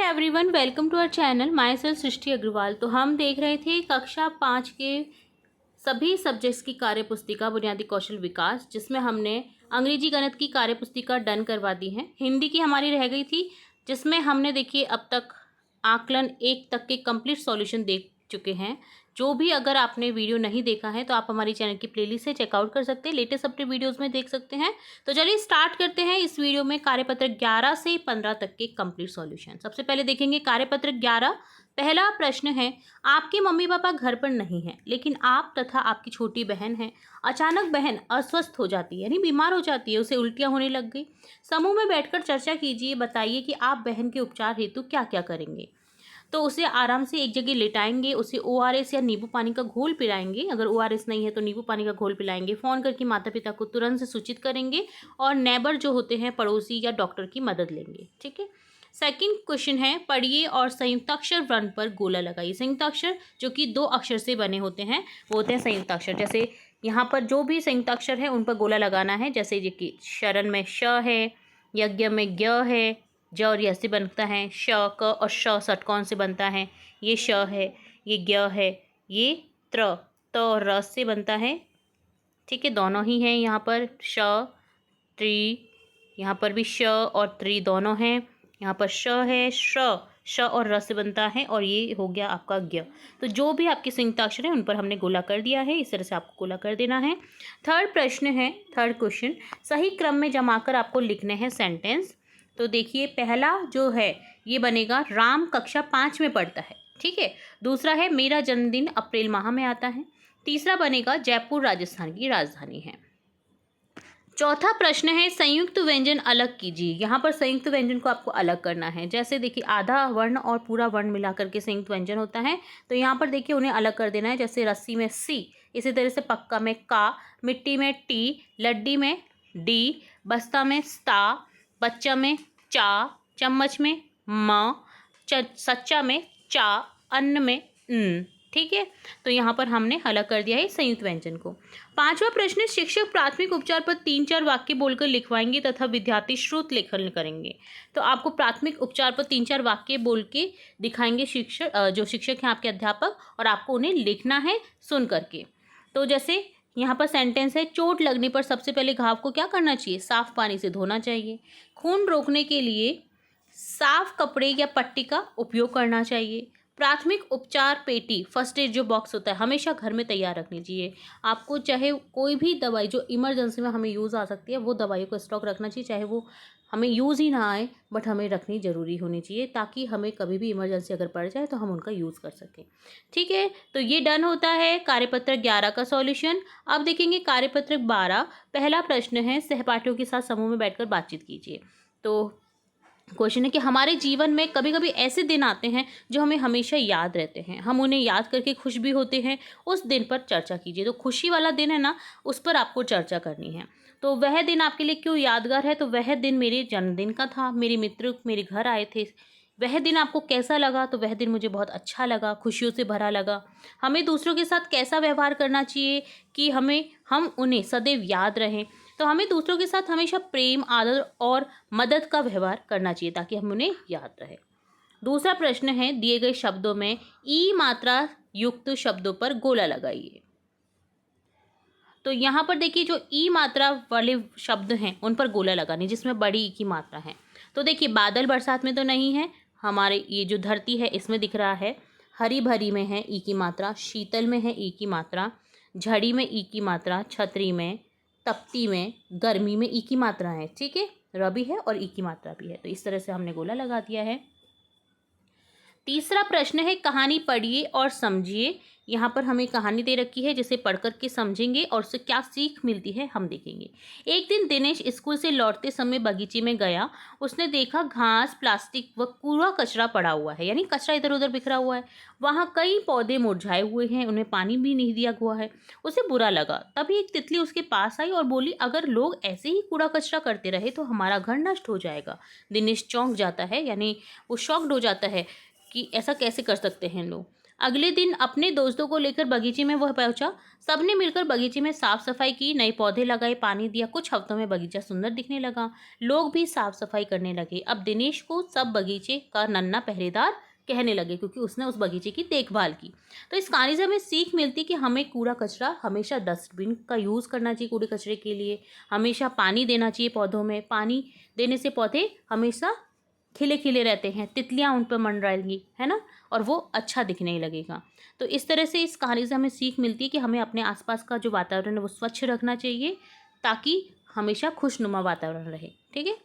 Everyone, welcome to our channel. Myself Srishti Agarwal. तो हम देख रहे थे कक्षा 5 के सभी सब्जेक्ट्स की कार्यपुस्तिका बुनियादी कौशल विकास, जिसमें हमने अंग्रेजी गणित की कार्यपुस्तिका डन करवा दी है। हिंदी की हमारी रह गई थी, जिसमें हमने देखिए अब तक आकलन 1 तक के कंप्लीट सॉल्यूशन देख चुके हैं। जो भी अगर आपने वीडियो नहीं देखा है तो आप हमारी चैनल की प्लेलिस्ट से चेकआउट कर सकते हैं, लेटेस्ट अपने वीडियोस में देख सकते हैं। तो चलिए स्टार्ट करते हैं इस वीडियो में कार्यपत्र 11 से 15 तक के कंप्लीट सॉल्यूशन। सबसे पहले देखेंगे कार्यपत्र 11। पहला प्रश्न है, आपके मम्मी पापा घर पर नहीं हैं, लेकिन आप तथा आपकी छोटी बहन है। अचानक बहन अस्वस्थ हो जाती है, यानी बीमार हो जाती है, उसे उल्टियाँ होने लग गई। समूह में बैठकर चर्चा कीजिए, बताइए कि आप बहन के उपचार हेतु क्या क्या करेंगे। तो उसे आराम से एक जगह लिटाएंगे, उसे ORS या नींबू पानी का घोल पिलाएंगे। अगर ORS नहीं है तो नींबू पानी का घोल पिलाएंगे। फ़ोन करके माता पिता को तुरंत से सूचित करेंगे और नेबर जो होते हैं पड़ोसी या डॉक्टर की मदद लेंगे। ठीक है। सेकंड क्वेश्चन है, पढ़िए और संयुक्ताक्षर वर्ण पर गोला लगाइए। संयुक्ताक्षर जो कि 2 अक्षर से बने होते हैं वो होते हैं संयुक्ताक्षर। जैसे यहाँ पर जो भी संयुक्ताक्षर है उन पर गोला लगाना है। जैसे ये कि शरण में श है, यज्ञ में ज्ञ है, ज और य से बनता है, श क और श षटकोण से बनता है, ये श है, ये ज्ञ है, ये त्र त और र से बनता है। ठीक है, दोनों ही हैं यहाँ पर श त्रि, यहाँ पर भी श और त्रि दोनों हैं। यहाँ पर श है, श और र से बनता है, और ये हो गया आपका ज्ञ। तो जो भी आपके संयुक्ताक्षर हैं उन पर हमने गोला कर दिया है। इस तरह से आपको गोला कर देना है। थर्ड प्रश्न है, थर्ड क्वेश्चन, सही क्रम में जमाकर आपको लिखने हैं सेंटेंस। तो देखिए पहला जो है ये बनेगा, राम कक्षा 5 में पढ़ता है। ठीक है। दूसरा है, मेरा जन्मदिन अप्रैल माह में आता है। तीसरा बनेगा, जयपुर राजस्थान की राजधानी है। चौथा प्रश्न है, संयुक्त व्यंजन अलग कीजिए। यहाँ पर संयुक्त व्यंजन को आपको अलग करना है। जैसे देखिए आधा वर्ण और पूरा वर्ण मिलाकर के संयुक्त व्यंजन होता है, तो यहाँ पर देखिए उन्हें अलग कर देना है। जैसे रस्सी में सी, इसी तरह से पक्का में का, मिट्टी में टी, लड्डी में डी, बस्ता में स्ता, बच्चा में चा, चम्मच में म, सच्चा में चा, अन्न में न। ठीक है। तो यहाँ पर हमने अलग कर दिया है संयुक्त व्यंजन को। पांचवा प्रश्न, शिक्षक प्राथमिक उपचार पर 3-4 वाक्य बोलकर लिखवाएंगे तथा विद्यार्थी श्रुत लेखन करेंगे। तो आपको प्राथमिक उपचार पर 3-4 वाक्य बोल के दिखाएंगे शिक्षक, जो शिक्षक हैं आपके अध्यापक, और आपको उन्हें लिखना है सुन करके। तो जैसे यहाँ पर सेंटेंस है, चोट लगने पर सबसे पहले घाव को क्या करना चाहिए, साफ पानी से धोना चाहिए। खून रोकने के लिए साफ कपड़े या पट्टी का उपयोग करना चाहिए। प्राथमिक उपचार पेटी, फर्स्ट एड जो बॉक्स होता है, हमेशा घर में तैयार रखनी चाहिए। आपको चाहे कोई भी दवाई जो इमरजेंसी में हमें यूज़ आ सकती है वो दवाइयों को स्टॉक रखना चाहिए, चाहे वो हमें यूज़ ही ना आए, बट हमें रखनी ज़रूरी होनी चाहिए, ताकि हमें कभी भी इमरजेंसी अगर पड़ जाए तो हम उनका यूज़ कर सकें। ठीक है। तो ये डन होता है कार्यपत्र 11 का सॉल्यूशन। अब देखेंगे कार्यपत्र 12। पहला प्रश्न है, सहपाठियों के साथ समूह में बैठकर बातचीत कीजिए। तो क्वेश्चन है कि हमारे जीवन में कभी कभी ऐसे दिन आते हैं जो हमें हमेशा याद रहते हैं, हम उन्हें याद करके खुश भी होते हैं। उस दिन पर चर्चा कीजिए। तो खुशी वाला दिन है ना, उस पर आपको चर्चा करनी है। तो वह दिन आपके लिए क्यों यादगार है, तो वह दिन मेरे जन्मदिन का था, मेरे मित्र मेरे घर आए थे। वह दिन आपको कैसा लगा, तो वह दिन मुझे बहुत अच्छा लगा, खुशियों से भरा लगा। हमें दूसरों के साथ कैसा व्यवहार करना चाहिए कि हम उन्हें सदैव याद रहें। तो हमें दूसरों के साथ हमेशा प्रेम, आदर और मदद का व्यवहार करना चाहिए, ताकि हम उन्हें याद रहे। दूसरा प्रश्न है, दिए गए शब्दों में ई मात्रा युक्त शब्दों पर गोला लगाइए। तो यहाँ पर देखिए जो ई मात्रा वाले शब्द हैं उन पर गोला लगाने, जिसमें बड़ी ई की मात्रा है। तो देखिए बादल बरसात में तो नहीं है, हमारे ये जो धरती है इसमें दिख रहा है। हरी भरी में है ई की मात्रा, शीतल में है ई की मात्रा, झड़ी में ई की मात्रा, छतरी में, तपती में, गर्मी में ई की मात्रा है। ठीक है, र भी है और ई की मात्रा भी है। तो इस तरह से हमने गोला लगा दिया है। तीसरा प्रश्न है, कहानी पढ़िए और समझिए। यहाँ पर हमें कहानी दे रखी है, जिसे पढ़कर के समझेंगे और उससे क्या सीख मिलती है हम देखेंगे। एक दिन दिनेश स्कूल से लौटते समय बगीचे में गया। उसने देखा घास, प्लास्टिक व कूड़ा कचरा पड़ा हुआ है, यानी कचरा इधर उधर बिखरा हुआ है। वहाँ कई पौधे मुरझाए हुए हैं, उन्हें पानी भी नहीं दिया हुआ है। उसे बुरा लगा। तभी एक तितली उसके पास आई और बोली, अगर लोग ऐसे ही कूड़ा कचरा करते रहे तो हमारा घर नष्ट हो जाएगा। दिनेश चौंक जाता है, यानी वो शॉक्ड हो जाता है कि ऐसा कैसे कर सकते हैं लोग। अगले दिन अपने दोस्तों को लेकर बगीचे में वह पहुंचा। सबने मिलकर बगीचे में साफ सफाई की, नए पौधे लगाए, पानी दिया। कुछ हफ्तों में बगीचा सुंदर दिखने लगा। लोग भी साफ सफाई करने लगे। अब दिनेश को सब बगीचे का नन्हा पहरेदार कहने लगे, क्योंकि उसने उस बगीचे की देखभाल की। तो इस कहानी से हमें सीख मिलती कि हमें कूड़ा कचरा हमेशा डस्टबिन का यूज़ करना चाहिए। कूड़े कचरे के लिए हमेशा पानी देना चाहिए पौधों में। पानी देने से पौधे हमेशा खिले खिले रहते हैं, तितलियां उन पर मंडराएंगी, है ना, और वो अच्छा दिखने लगेगा। तो इस तरह से इस कहानी से हमें सीख मिलती है कि हमें अपने आसपास का जो वातावरण है वो स्वच्छ रखना चाहिए, ताकि हमेशा खुशनुमा वातावरण रहे। ठीक है।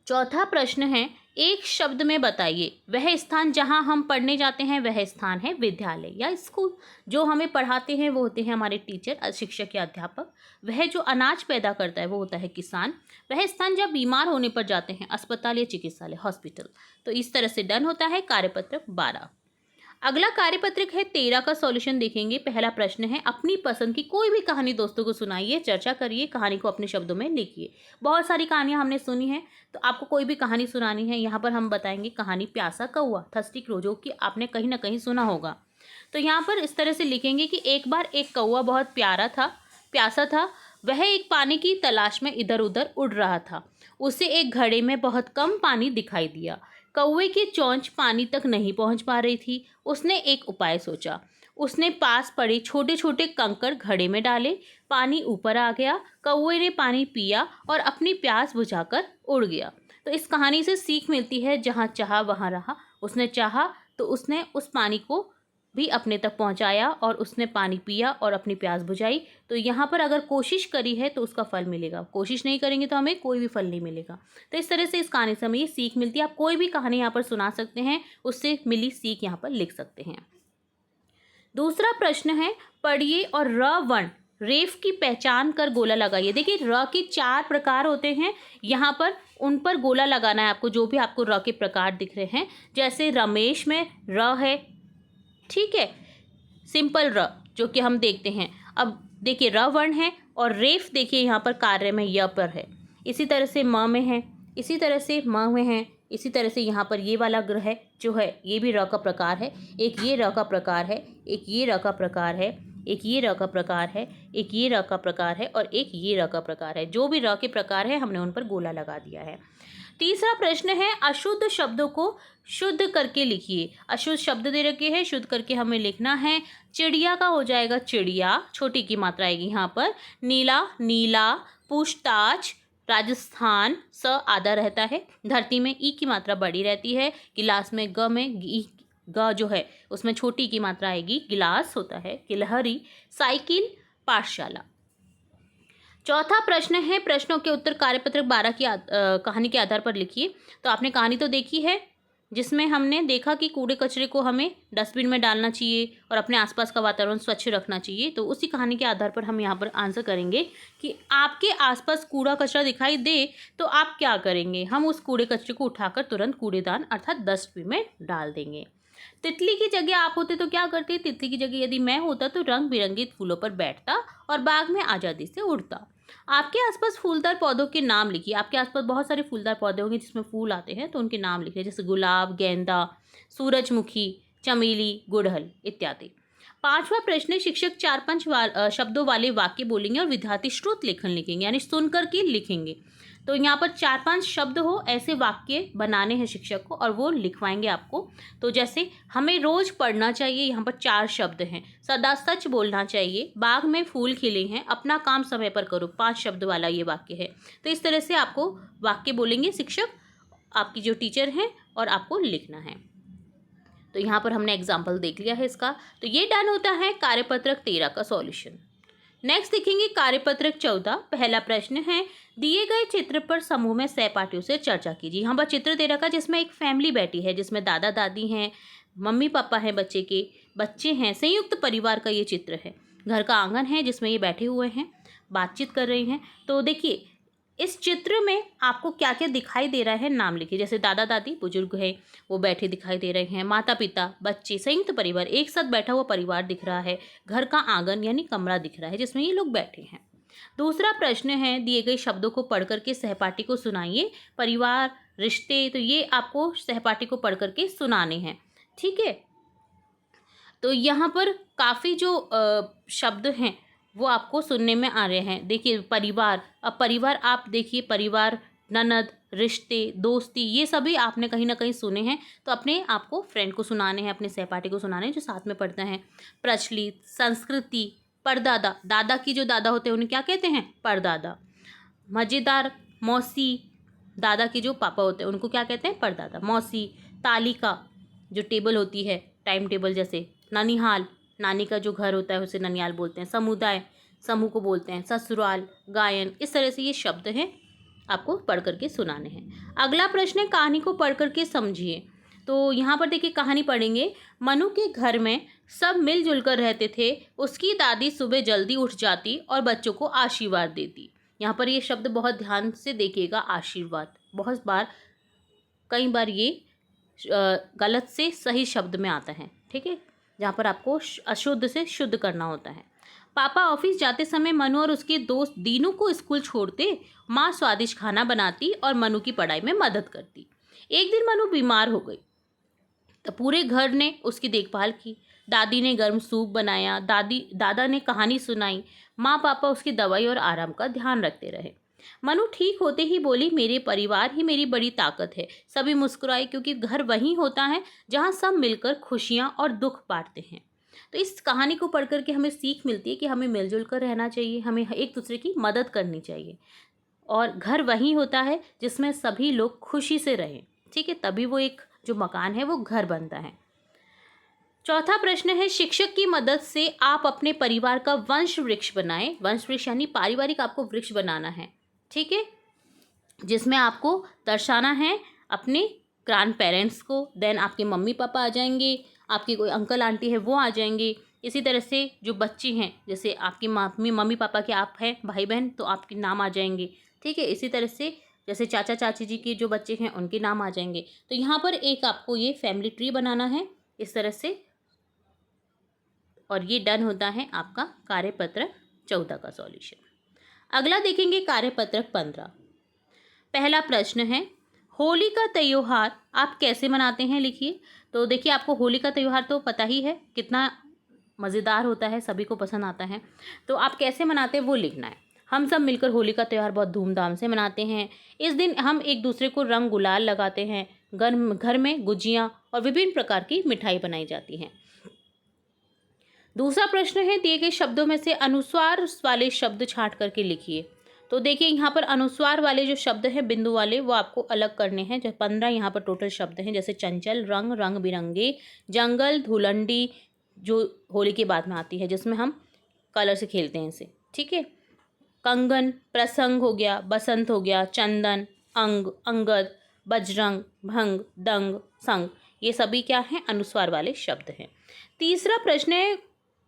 चौथा प्रश्न है, एक शब्द में बताइए वह स्थान जहां हम पढ़ने जाते हैं। वह स्थान है विद्यालय या स्कूल। जो हमें पढ़ाते हैं वो होते हैं हमारे टीचर, शिक्षक या अध्यापक। वह जो अनाज पैदा करता है वो होता है किसान। वह स्थान जब बीमार होने पर जाते हैं, अस्पताल या चिकित्सालय, हॉस्पिटल। तो इस तरह से डन होता है कार्यपत्रक 12। अगला कार्यपत्रक है 13 का सॉल्यूशन देखेंगे। पहला प्रश्न है, अपनी पसंद की कोई भी कहानी दोस्तों को सुनाइए, चर्चा करिए, कहानी को अपने शब्दों में लिखिए। बहुत सारी कहानियां हमने सुनी हैं, तो आपको कोई भी कहानी सुनानी है। यहाँ पर हम बताएंगे कहानी प्यासा कौआ, थर्स्टी क्रो, जो कि आपने कहीं ना कहीं सुना होगा। तो यहाँ पर इस तरह से लिखेंगे कि एक बार एक कौआ बहुत प्यासा था। वह एक पानी की तलाश में इधर उधर उड़ रहा था। उसे एक घड़े में बहुत कम पानी दिखाई दिया। कौवे की चोंच पानी तक नहीं पहुंच पा रही थी। उसने एक उपाय सोचा। उसने पास पड़े छोटे छोटे कंकड़ घड़े में डाले। पानी ऊपर आ गया। कौवे ने पानी पिया और अपनी प्यास बुझाकर उड़ गया। तो इस कहानी से सीख मिलती है, जहाँ चाहा वहाँ रहा। उसने चाहा तो उसने उस पानी को भी अपने तक पहुंचाया और उसने पानी पिया और अपनी प्यास बुझाई। तो यहाँ पर अगर कोशिश करी है तो उसका फल मिलेगा, कोशिश नहीं करेंगे तो हमें कोई भी फल नहीं मिलेगा। तो इस तरह से इस कहानी से हमें ये सीख मिलती है। आप कोई भी कहानी यहाँ पर सुना सकते हैं, उससे मिली सीख यहाँ पर लिख सकते हैं। दूसरा प्रश्न है, पढ़िए और र वर्ण रेफ की पहचान कर गोला लगाइए। देखिए, र के 4 प्रकार होते हैं। यहाँ पर उन पर गोला लगाना है आपको, जो भी आपको र के प्रकार दिख रहे हैं। जैसे रमेश में र है, ठीक है, सिंपल र जो कि हम देखते हैं। अब देखिए, र वर्ण है और रेफ देखिए यहाँ पर कार्य में य पर है। इसी तरह से म में है, इसी तरह से म में है, इसी तरह से यहाँ पर ये वाला ग्रह है जो है, ये भी र का प्रकार है। एक ये र का प्रकार है, एक ये र का प्रकार है, एक ये र का प्रकार है, एक ये र का प्रकार है और एक ये र का प्रकार है। जो भी र के प्रकार है हमने उन पर गोला लगा दिया है। तीसरा प्रश्न है, अशुद्ध शब्दों को शुद्ध करके लिखिए। अशुद्ध शब्द दे रखे हैं, शुद्ध करके हमें लिखना है। चिड़िया का हो जाएगा चिड़िया, छोटी की मात्रा आएगी यहाँ पर। नीला, नीला। पूछताछ, राजस्थान, स आधा रहता है। धरती में ई की मात्रा बड़ी रहती है। गिलास में ग में ग जो है उसमें छोटी की मात्रा आएगी, गिलास होता है। गिलहरी, साइकिल, पाठशाला। चौथा प्रश्न है, प्रश्नों के उत्तर कार्यपत्रक 12 की कहानी के आधार पर लिखिए। तो आपने कहानी तो देखी है, जिसमें हमने देखा कि कूड़े कचरे को हमें डस्टबिन में डालना चाहिए और अपने आसपास का वातावरण स्वच्छ रखना चाहिए। तो उसी कहानी के आधार पर हम यहाँ पर आंसर करेंगे कि आपके आसपास कूड़ा कचरा दिखाई दे तो आप क्या करेंगे। हम उस कूड़े कचरे को उठाकर तुरंत कूड़ेदान अर्थात डस्टबिन में डाल देंगे। तितली की जगह आप होते तो क्या करते? तितली की जगह यदि मैं होता तो रंग बिरंगे फूलों पर बैठता और बाग में आज़ादी से उड़ता। आपके आसपास फूलदार पौधों के नाम लिखिए। आपके आसपास बहुत सारे फूलदार पौधे होंगे जिसमें फूल आते हैं, तो उनके नाम लिखिए, जैसे गुलाब, गेंदा, सूरजमुखी, चमेली, गुड़हल इत्यादि। पांचवा प्रश्न, शिक्षक 4-5 शब्दों वाले वाक्य बोलेंगे और विद्यार्थी श्रुत लेखन लिखेंगे, यानी सुनकर के लिखेंगे। तो यहाँ पर 4-5 शब्द हो ऐसे वाक्य बनाने हैं शिक्षक को और वो लिखवाएंगे आपको। तो जैसे हमें रोज पढ़ना चाहिए, यहाँ पर 4 शब्द हैं। सदा सच बोलना चाहिए, बाग में फूल खिले हैं, अपना काम समय पर करो, 5 शब्द वाला ये वाक्य है। तो इस तरह से आपको वाक्य बोलेंगे शिक्षक, आपकी जो टीचर हैं, और आपको लिखना है। तो यहाँ पर हमने एग्जाम्पल देख लिया है इसका। तो ये डन होता है कार्यपत्रक 13 का सॉल्यूशन। नेक्स्ट देखेंगे कार्यपत्रक 14। पहला प्रश्न है, दिए गए चित्र पर समूह में सहपाठियों से चर्चा कीजिए। यहाँ पर चित्र दे रखा है जिसमें एक फैमिली बैठी है, जिसमें दादा दादी हैं, मम्मी पापा हैं, बच्चे हैं, संयुक्त परिवार का ये चित्र है। घर का आंगन है जिसमें ये बैठे हुए हैं, बातचीत कर रहे हैं। तो देखिए, इस चित्र में आपको क्या क्या दिखाई दे रहा है, नाम लिखिए। जैसे दादा दादी बुजुर्ग है, वो बैठे दिखाई दे रहे हैं। माता पिता, बच्चे, संयुक्त परिवार, एक साथ बैठा हुआ परिवार दिख रहा है। घर का आंगन यानी कमरा दिख रहा है जिसमें ये लोग बैठे हैं। दूसरा प्रश्न है, दिए गए शब्दों को पढ़ करके सहपाठी को सुनाइए। परिवार, रिश्ते, तो ये आपको सहपाठी को पढ़ करके सुनाने हैं, ठीक है। तो यहाँ पर काफ़ी जो शब्द हैं वो आपको सुनने में आ रहे हैं। देखिए परिवार, अब परिवार आप देखिए, परिवार, ननद, रिश्ते, दोस्ती, ये सभी आपने कहीं ना कहीं सुने हैं। तो अपने आपको फ्रेंड को सुनाने हैं, अपने सहपाठी को सुनाने हैं जो साथ में पढ़ते हैं। प्रचलित, संस्कृति, परदादा, दादा की जो दादा होते हैं उन्हें क्या कहते हैं? परदादा। मज़ेदार, मौसी, दादा की जो पापा होते हैं उनको क्या कहते हैं? परदादा। मौसी, तालिका जो टेबल होती है, टाइम टेबल जैसे। ननिहाल, नानी का जो घर होता है उसे ननिहाल बोलते हैं। समुदाय, समूह को बोलते हैं। ससुराल, गायन, इस तरह से ये शब्द हैं, आपको पढ़ करके सुनाने हैं। अगला प्रश्न है कहानी को पढ़ करके समझिए। तो यहाँ पर देखिए कहानी पढ़ेंगे। मनु के घर में सब मिलजुल कर रहते थे। उसकी दादी सुबह जल्दी उठ जाती और बच्चों को आशीर्वाद देती। यहाँ पर ये शब्द बहुत ध्यान से देखिएगा, आशीर्वाद। बहुत बार, कई बार ये गलत से सही शब्द में आता है, ठीक है, जहाँ पर आपको अशुद्ध से शुद्ध करना होता है। पापा ऑफिस जाते समय मनु और उसके दोस्त दीनू को स्कूल छोड़ते। माँ स्वादिष्ट खाना बनाती और मनु की पढ़ाई में मदद करती। एक दिन मनु बीमार हो गई तो पूरे घर ने उसकी देखभाल की। दादी ने गर्म सूप बनाया, दादा ने कहानी सुनाई। माँ पापा उसकी दवाई और आराम का ध्यान रखते रहे। मनु ठीक होते ही बोली, मेरे परिवार ही मेरी बड़ी ताकत है। सभी मुस्कुराए क्योंकि घर वही होता है जहाँ सब मिलकर खुशियाँ और दुख बांटते हैं। तो इस कहानी को पढ़ करके हमें सीख मिलती है कि हमें मिलजुल कर रहना चाहिए, हमें एक दूसरे की मदद करनी चाहिए, और घर वही होता है जिसमें सभी लोग खुशी से रहें, ठीक है, तभी वो एक जो मकान है वो घर बनता है। चौथा प्रश्न है, शिक्षक की मदद से आप अपने परिवार का वंश वृक्ष बनाएं। वंश वृक्ष यानी पारिवारिक आपको वृक्ष बनाना है, ठीक है, जिसमें आपको दर्शाना है अपने ग्रैंड पेरेंट्स को, देन आपके मम्मी पापा आ जाएंगे, आपके कोई अंकल आंटी है वो आ जाएंगे। इसी तरह से जो बच्चे हैं, जैसे आपकी मम्मी पापा के आप हैं भाई बहन, तो आपके नाम आ जाएंगे, ठीक है। इसी तरह से जैसे चाचा चाची जी के जो बच्चे हैं उनके नाम आ जाएंगे। तो यहाँ पर एक आपको ये फैमिली ट्री बनाना है इस तरह से, और ये डन होता है आपका कार्यपत्रक 14 का सॉल्यूशन। अगला देखेंगे कार्यपत्रक 15। पहला प्रश्न है, होली का त्योहार आप कैसे मनाते हैं, लिखिए। तो देखिए आपको होली का त्यौहार तो पता ही है कितना मज़ेदार होता है, सभी को पसंद आता है। तो आप कैसे मनाते हैं वो लिखना है। हम सब मिलकर होली का त्यौहार बहुत धूमधाम से मनाते हैं। इस दिन हम एक दूसरे को रंग गुलाल लगाते हैं। घर में गुजियाँ और विभिन्न प्रकार की मिठाई बनाई जाती हैं। दूसरा प्रश्न है, दिए गए शब्दों में से अनुस्वार वाले शब्द छांट करके लिखिए। तो देखिए यहाँ पर अनुस्वार वाले जो शब्द हैं बिंदु वाले, वो आपको अलग करने हैं। जो 15 यहाँ पर टोटल शब्द हैं, जैसे चंचल, रंग, रंग बिरंगे, जंगल, धुलंडी जो होली के बाद में आती है जिसमें हम कलर से खेलते हैं इसे, ठीक है, कंगन, प्रसंग हो गया, बसंत हो गया, चंदन, अंग, अंगद, बजरंग, भंग, दंग, संग, ये सभी क्या हैं? अनुस्वार वाले शब्द हैं। तीसरा प्रश्न है,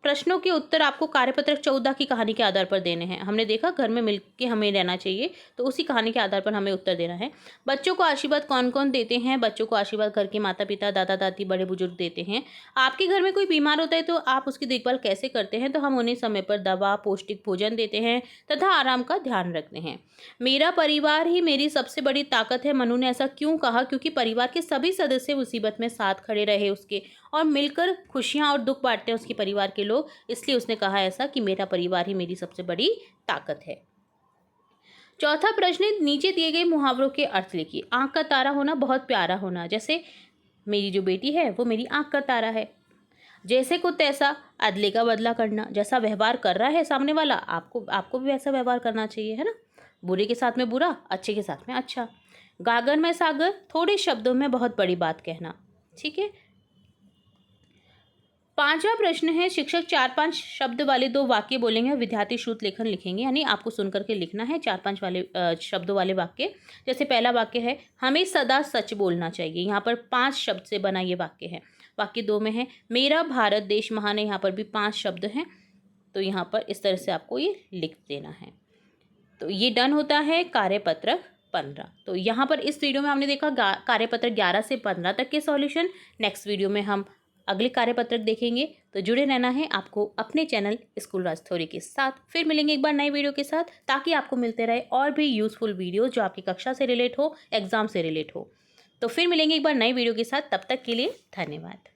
प्रश्नों के उत्तर आपको कार्यपत्रक 14 की कहानी के आधार पर देने हैं। हमने देखा घर में मिलके हमें रहना चाहिए, तो उसी कहानी के आधार पर हमें उत्तर देना है। बच्चों को आशीर्वाद कौन कौन देते हैं? बच्चों को आशीर्वाद घर के माता पिता, दादा दादी, बड़े बुजुर्ग देते हैं। आपके घर में कोई बीमार होता है तो आप उसकी देखभाल कैसे करते हैं? तो हम उन्हें समय पर दवा, पौष्टिक भोजन देते हैं तथा आराम का ध्यान रखते हैं। मेरा परिवार ही मेरी सबसे बड़ी ताकत है। मनु ने ऐसा क्यों कहा? क्योंकि परिवार के सभी सदस्य मुसीबत में साथ खड़े रहे उसके, और मिलकर खुशियाँ और दुख बांटते हैं उसके परिवार के लोग, इसलिए उसने कहा ऐसा कि मेरा परिवार ही मेरी सबसे बड़ी ताकत है। चौथा प्रश्न, नीचे दिए गए मुहावरों के अर्थ लिखिए। आंख का तारा होना, बहुत प्यारा होना, जैसे मेरी जो बेटी है वो मेरी आंख का तारा है। जैसे को तैसा, अदले का बदला करना, जैसा व्यवहार कर रहा है सामने वाला आपको भी वैसा व्यवहार करना चाहिए, है ना। बुरे के साथ में बुरा, अच्छे के साथ में अच्छा। गागर में सागर, थोड़े शब्दों में बहुत बड़ी बात कहना, ठीक है। पांचवा प्रश्न है, शिक्षक 4-5 शब्द वाले 2 वाक्य बोलेंगे, विद्यार्थी श्रुत लेखन लिखेंगे, यानी आपको सुन करके लिखना है 4-5 वाले शब्दों वाले वाक्य। जैसे पहला वाक्य है, हमें सदा सच बोलना चाहिए। यहाँ पर 5 शब्द से बना ये वाक्य है। वाक्य 2 में है, मेरा भारत देश महान है, यहाँ पर भी 5 शब्द हैं। तो यहाँ पर इस तरह से आपको ये लिख देना है। तो ये डन होता है कार्यपत्रक 15। तो यहाँ पर इस वीडियो में हमने देखा कार्यपत्रक 11 से 15 तक के सॉल्यूशन। नेक्स्ट वीडियो में हम अगले कार्यपत्रक देखेंगे। तो जुड़े रहना है आपको अपने चैनल स्कूल राज थ्योरी के साथ। फिर मिलेंगे एक बार नई वीडियो के साथ, ताकि आपको मिलते रहे और भी यूजफुल वीडियो जो आपकी कक्षा से रिलेट हो, एग्जाम से रिलेट हो। तो फिर मिलेंगे एक बार नई वीडियो के साथ, तब तक के लिए धन्यवाद।